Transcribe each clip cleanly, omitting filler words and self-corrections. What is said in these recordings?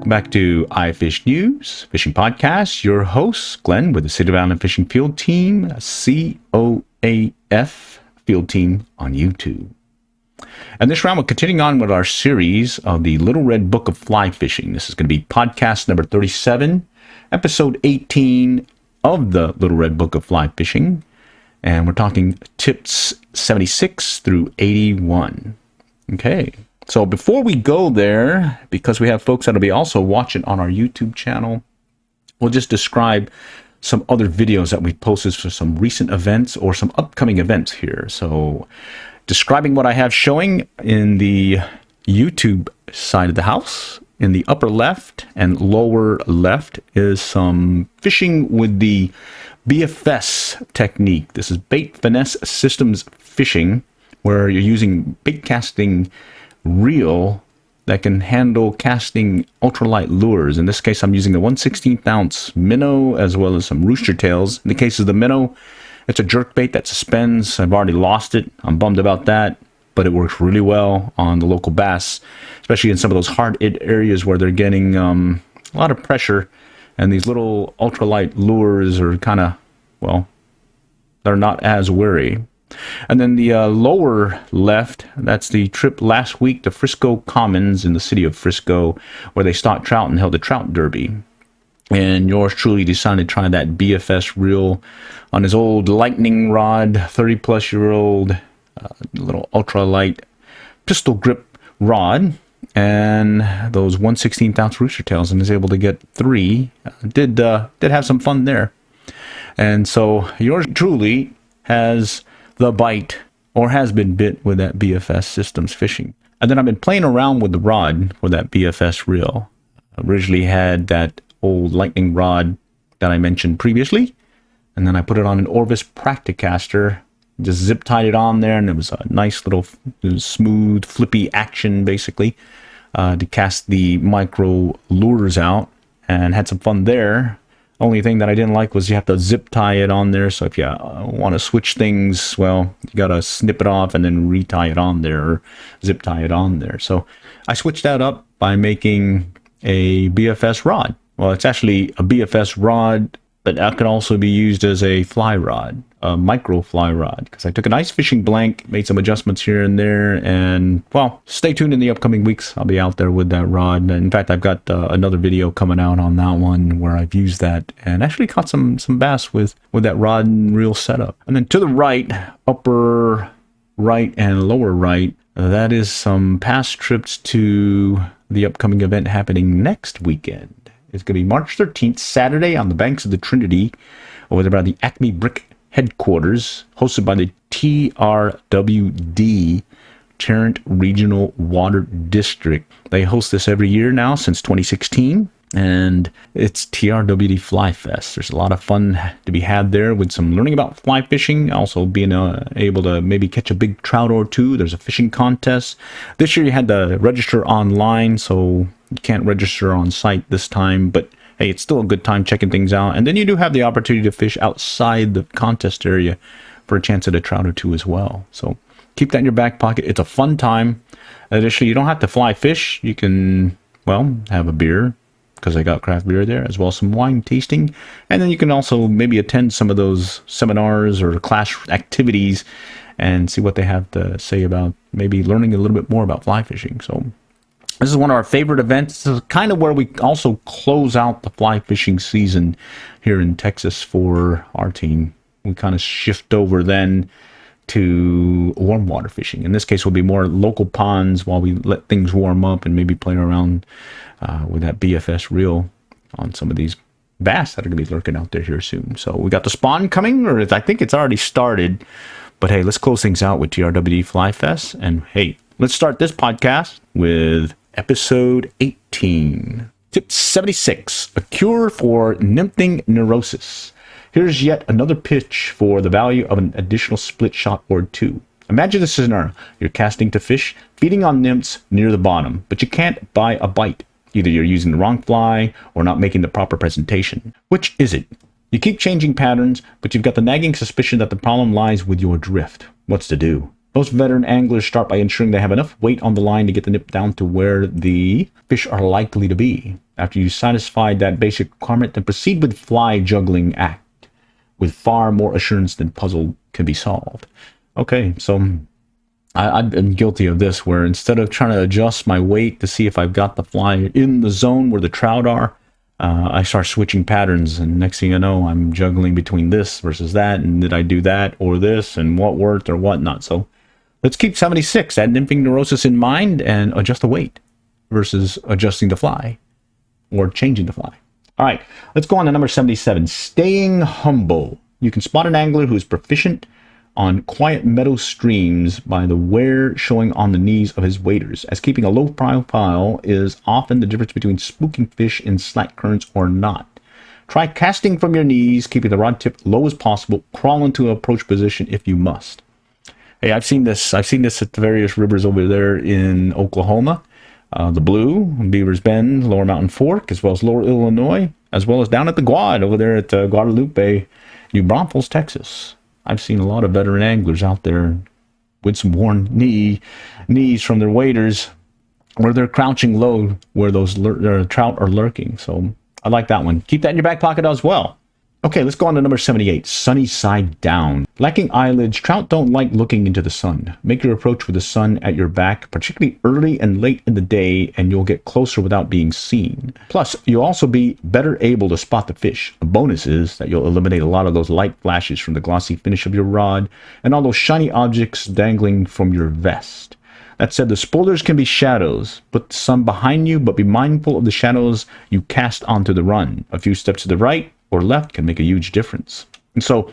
Welcome back to iFishNews, Fishing Podcast. Your host, Glenn, with the City of Island Fishing Field Team, COAF Field Team on YouTube. And this round, we're continuing on with our series of the Little Red Book of Fly Fishing. This is going to be podcast number 37, episode 18 of the Little Red Book of Fly Fishing. And we're talking tips 76 through 81. Okay. So before we go there, because we have folks that'll be also watching on our YouTube channel, we'll just describe some other videos that we posted for some recent events or some upcoming events here. So describing what I have showing in the YouTube side of the house, in the upper left and lower left is some fishing with the BFS technique. This is bait finesse systems fishing, where you're using bait casting reel that can handle casting ultralight lures. In this case, I'm using the 1/16 ounce minnow as well as some rooster tails. In the case of the minnow, it's a jerk bait that suspends. I've already lost it. I'm bummed about that, but it works really well on the local bass, especially in some of those hard-hit areas where they're getting a lot of pressure, and these little ultralight lures are kind of, well, they're not as wary. And then the lower left, that's the trip last week to Frisco Commons in the city of Frisco, where they stocked trout and held a trout derby. And yours truly decided to try that BFS reel on his old lightning rod, 30-plus-year-old little ultralight pistol grip rod, and those 1/16 ounce rooster tails, and is able to get 3. Did have some fun there. And so yours truly has the bite, or has been bit, with that BFS systems fishing. And then I've been playing around with the rod for that BFS reel. I originally had that old lightning rod that I mentioned previously, and then I put it on an Orvis Practicaster, just zip tied it on there, and it was a nice little smooth flippy action basically to cast the micro lures out, and had some fun there. Only thing that I didn't like was you have to zip tie it on there. So if you want to switch things, well, you got to snip it off and then retie it on there, or zip tie it on there. So I switched that up by making a BFS rod. Well, it's actually a BFS rod, but that can also be used as a fly rod, a micro fly rod, because I took an ice fishing blank, made some adjustments here and there, and, well, stay tuned in the upcoming weeks. I'll be out there with that rod. In fact, I've got another video coming out on that one where I've used that and actually caught some bass with that rod and reel setup. And then to the right, upper right and lower right, that is some past trips to the upcoming event happening next weekend. It's going to be March 13th, Saturday, on the banks of the Trinity, over there by the Acme Brick headquarters, hosted by the TRWD, Tarrant Regional Water District. They host this every year now since 2016, and it's TRWD Fly Fest. There's a lot of fun to be had there with some learning about fly fishing, also being able to maybe catch a big trout or two. There's a fishing contest. This year you had to register online, so you can't register on site this time, but hey, it's still a good time checking things out. And then you do have the opportunity to fish outside the contest area for a chance at a trout or two as well. So keep that in your back pocket. It's a fun time. Additionally, you don't have to fly fish. You can, well, have a beer, because I got craft beer there, as well as some wine tasting. And then you can also maybe attend some of those seminars or class activities and see what they have to say about maybe learning a little bit more about fly fishing. So this is one of our favorite events. This is kind of where we also close out the fly fishing season here in Texas for our team. We kind of shift over then to warm water fishing. In this case, will be more local ponds while we let things warm up and maybe play around with that BFS reel on some of these bass that are going to be lurking out there here soon. So we got the spawn coming, or I think it's already started. But hey, let's close things out with TRWD Fly Fest. And hey, let's start this podcast with episode 18. Tip 76, a cure for nymphing neurosis. Here's yet another pitch for the value of an additional split shot or two. Imagine this scenario. You're casting to fish, feeding on nymphs near the bottom, but you can't buy a bite. Either you're using the wrong fly or not making the proper presentation. Which is it? You keep changing patterns, but you've got the nagging suspicion that the problem lies with your drift. What's to do? Most veteran anglers start by ensuring they have enough weight on the line to get the nymph down to where the fish are likely to be. After you satisfied that basic requirement, then proceed with fly juggling act with far more assurance than puzzle can be solved. Okay, so I've been guilty of this, where instead of trying to adjust my weight to see if I've got the fly in the zone where the trout are, I start switching patterns, and next thing you know, I'm juggling between this versus that, and did I do that or this, and what worked or what not. So let's keep 76, that nymphing neurosis in mind, and adjust the weight versus adjusting the fly or changing the fly. All right, let's go on to number 77, staying humble. You can spot an angler who's proficient on quiet meadow streams by the wear showing on the knees of his waders, as keeping a low profile is often the difference between spooking fish in slack currents or not. Try casting from your knees, keeping the rod tip low as possible. Crawl into an approach position if you must. Hey, I've seen this at the various rivers over there in Oklahoma, the Blue, Beaver's Bend, Lower Mountain Fork, as well as Lower Illinois, as well as down at the Guad over there at Guadalupe, New Braunfels, Texas. I've seen a lot of veteran anglers out there with some worn knees from their waders, where they're crouching low where those trout are lurking. So I like that one. Keep that in your back pocket as well. Okay, let's go on to number 78, sunny side down. Lacking eyelids, trout don't like looking into the sun. Make your approach with the sun at your back, particularly early and late in the day, and you'll get closer without being seen. Plus, you'll also be better able to spot the fish. A bonus is that you'll eliminate a lot of those light flashes from the glossy finish of your rod and all those shiny objects dangling from your vest. That said, the spoilers can be shadows. Put the sun behind you, but be mindful of the shadows you cast onto the run. A few steps to the right or left can make a huge difference. And so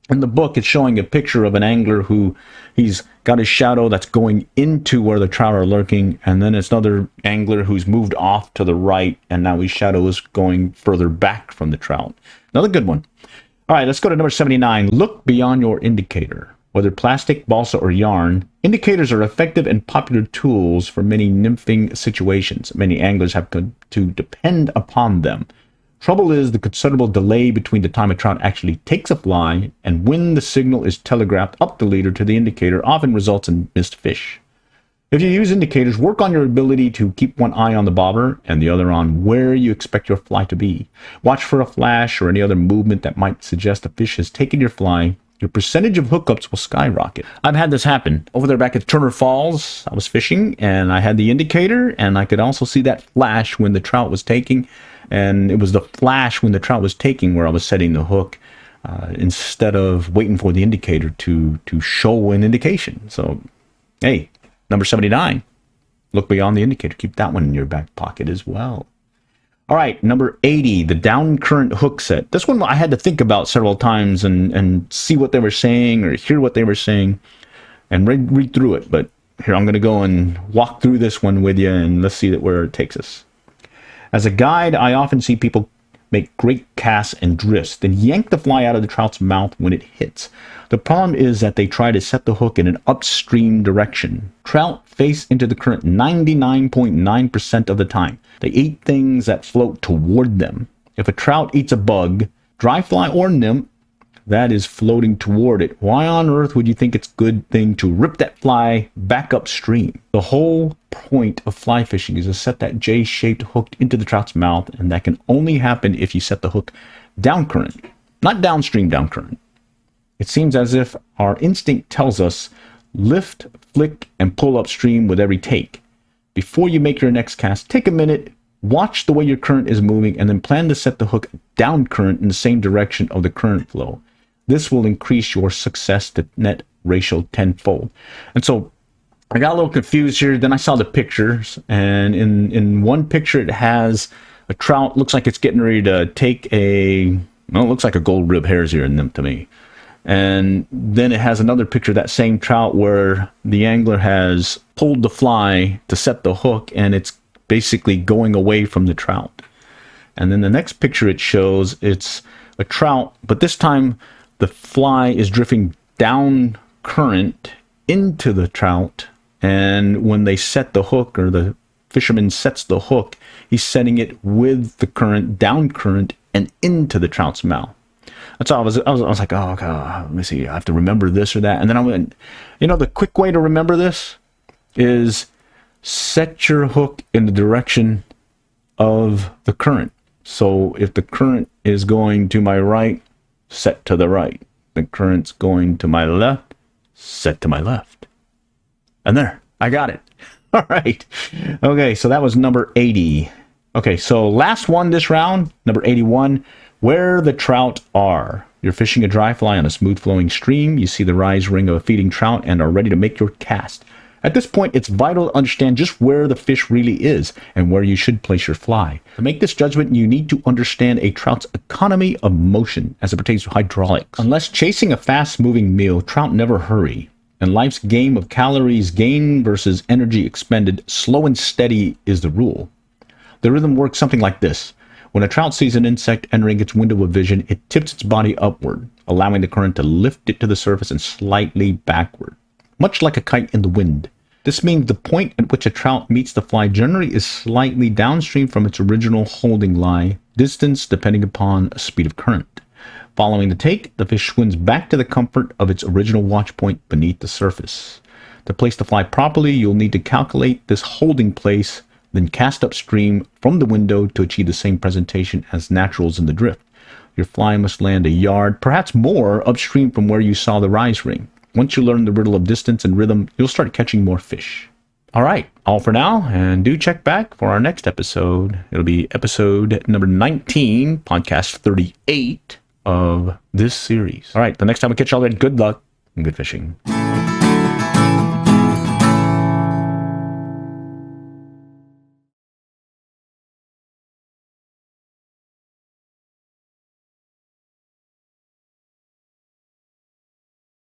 in the book, it's showing a picture of an angler who he's got his shadow that's going into where the trout are lurking, and then it's another angler who's moved off to the right, and now his shadow is going further back from the trout. Another good one. All right, let's go to number 79. Look beyond your indicator. Whether plastic, balsa, or yarn, indicators are effective and popular tools for many nymphing situations. Many anglers have to depend upon them. Trouble is the considerable delay between the time a trout actually takes a fly and when the signal is telegraphed up the leader to the indicator often results in missed fish. If you use indicators, work on your ability to keep one eye on the bobber and the other on where you expect your fly to be. Watch for a flash or any other movement that might suggest a fish has taken your fly. Your percentage of hookups will skyrocket. I've had this happen. Over there back at Turner Falls, I was fishing and I had the indicator and I could also see that flash when the trout was taking. And it was the flash when the trout was taking where I was setting the hook instead of waiting for the indicator to show an indication. So, hey, number 79, look beyond the indicator. Keep that one in your back pocket as well. All right, number 80, the down current hook set. This one I had to think about several times and see what they were saying or hear what they were saying and read through it. But here, I'm going to go and walk through this one with you and let's see where it takes us. As a guide, I often see people make great casts and drifts, then yank the fly out of the trout's mouth when it hits. The problem is that they try to set the hook in an upstream direction. Trout face into the current 99.9% of the time. They eat things that float toward them. If a trout eats a bug, dry fly or nymph, that is floating toward it, why on earth would you think it's a good thing to rip that fly back upstream? The whole point of fly fishing is to set that J-shaped hook into the trout's mouth, and that can only happen if you set the hook down current, not downstream down current. It seems as if our instinct tells us lift, flick, and pull upstream with every take. Before you make your next cast, take a minute, watch the way your current is moving, and then plan to set the hook down current in the same direction of the current flow. This will increase your success to net ratio tenfold. And so I got a little confused here. Then I saw the pictures, and in one picture it has a trout, looks like it's getting ready to take it looks like a gold rib hare's ear in them to me. And then it has another picture of that same trout where the angler has pulled the fly to set the hook and it's basically going away from the trout. And then the next picture it shows, it's a trout, but this time the fly is drifting down current into the trout, and when they set the hook, or the fisherman sets the hook, he's setting it with the current down current and into the trout's mouth. That's all. I was like, oh God, let me see, I have to remember this or that. And then I went, the quick way to remember this is set your hook in the direction of the current. So if the current is going to my right, set to the right. The current's going to my left, set to my left. And there, I got it. All right. Okay, so that was number 80. Okay, so last one this round, number 81, where the trout are. You're fishing a dry fly on a smooth flowing stream. You see the rise ring of a feeding trout and are ready to make your cast. At this point, it's vital to understand just where the fish really is and where you should place your fly. To make this judgment, you need to understand a trout's economy of motion as it pertains to hydraulics. Unless chasing a fast-moving meal, trout never hurry. In life's game of calories gained versus energy expended, slow and steady is the rule. The rhythm works something like this. When a trout sees an insect entering its window of vision, it tips its body upward, allowing the current to lift it to the surface and slightly backward, much like a kite in the wind. This means the point at which a trout meets the fly generally is slightly downstream from its original holding lie, distance depending upon speed of current. Following the take, the fish swims back to the comfort of its original watch point beneath the surface. To place the fly properly, you'll need to calculate this holding place, then cast upstream from the window to achieve the same presentation as naturals in the drift. Your fly must land a yard, perhaps more, upstream from where you saw the rise ring. Once you learn the riddle of distance and rhythm, you'll start catching more fish. All right, all for now, and do check back for our next episode. It'll be episode number 19, podcast 38 of this series. All right, the next time we catch y'all, good luck and good fishing.